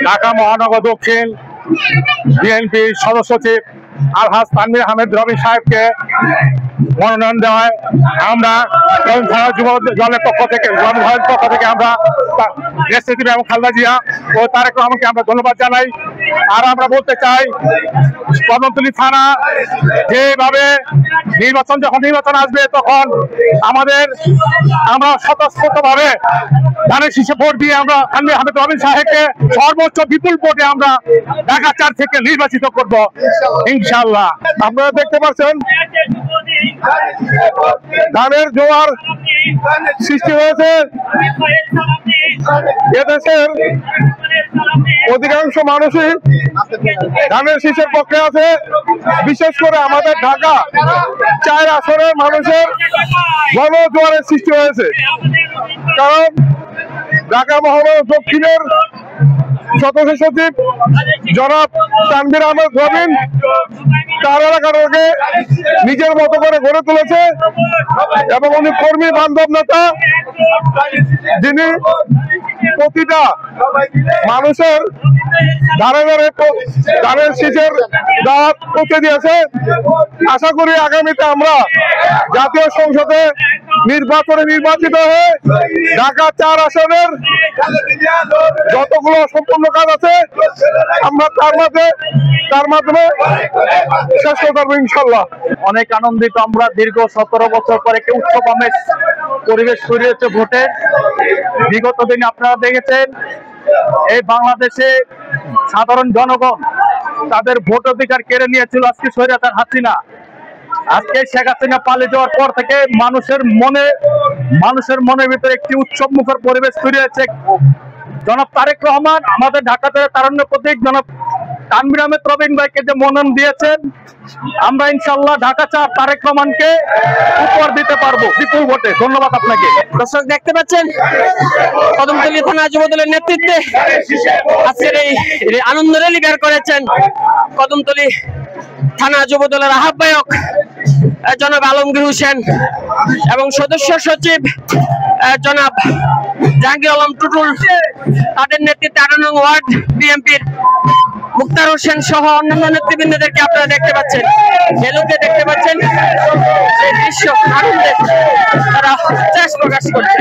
ঢাকা মহানগর দক্ষিণ বিএনপির সদস্য সচিব আলহাজ তানভীর আহমেদ রবি সাহেবকে মনোনয়ন দেওয়ায় আমরা যুব দলের পক্ষ থেকে আমরা নেতৃত্ব এবং খালেদা জিয়া ও তারেক রহমানকে আমরা ধন্যবাদ জানাই। আর আমরা বলতে চাই, কদমতলী থানা যেভাবে যখন নির্বাচন আসবে তখন আমরা স্বতঃস্ফূর্তভাবে ধানের শীষে ভোট দিয়ে আমরা তানভীর আহমেদ রবি সাহেবকে সর্বোচ্চ বিপুল ভোটে আমরা ঢাকা 4 থেকে নির্বাচিত করব ইনশাআল্লাহ। আপনারা দেখতে পাচ্ছেন ধানের জোয়ার সৃষ্টি হয়েছে। এদেশের অধিকাংশ মানুষই ধানের শীষের পক্ষে আছে। বিশেষ করে আমাদের ঢাকা 4 আসনের মানুষের গণজোয়ারের সৃষ্টি হয়েছে। কারণ ঢাকা মহানগর দক্ষিণের সদস্য সচিব জনাব তানভীর আহমেদ রবিন তার এলাকাটাকে নিজের মতো করে গড়ে তুলেছে এবং উনি কর্মী বান্ধব নেতা, যিনি প্রতিটা মানুষের ধারে ধারে ধানের শীষের দাওয়াত পৌঁছে দিয়েছে। আশা করি আগামীতে আমরা জাতীয় সংসদে নির্বাচনে নির্বাচিত হয়ে ঢাকা 4 আসনের যতগুলো সম্পূর্ণ কাজ আছে আমরা তার মাধ্যমে শেষ করতে পারবো ইনশাল্লাহ। অনেক আনন্দিত আমরা। দীর্ঘ 17 বছর পরে একটি উৎসব আমেজ পরিবেশ তৈরি হচ্ছে ভোটে। বিগত দিনে আপনারা দেখেছেন এই বাংলাদেশে সাধারণ জনগণ তাদের ভোট অধিকার কেড়ে নিয়েছিল আজকে স্বৈরাচার হাসিনা। আজকে শেখ হাসিনা পালিয়ে যাওয়ার পর থেকে মানুষের মনের ভিতরে একটি উৎসব মুখর পরিবেশ তৈরি হয়েছে। জনাব তারেক রহমান আমাদের ঢাকাতে তারুণ্য প্রতীক জনাব তানভীর আহমেদ রবিন ভাইকে যে মনোনয়ন দিয়েছেন, আমরা ইনশাআল্লাহ ঢাকা 4 তারেক রহমানকে উপহার দিতে পারবো বিপুল ভোটে। ধন্যবাদ আপনাকে। দর্শক দেখতে পাচ্ছেন কদমতলী থানা যুব দলের নেতৃত্বে আজকের এই আনন্দ র্যালি বের করেছেন কদমতলী থানা যুব দলের আহ্বায়ক জনাব আলমগীর হোসেন এবং সদস্য সচিব জনাব জাহাঙ্গীর আলম টুটুল, তাদের নেতৃত্বে 18 নং ওয়ার্ড বিএনপির মুক্তার হোসেন সহ অন্যান্য নেতৃবৃন্দদেরকে আপনারা দেখতে পাচ্ছেন। ভেলুকে দেখতে পাচ্ছেন সেই দৃশ্য আনন্দে তারা উচ্ছ্বাস প্রকাশ করছে।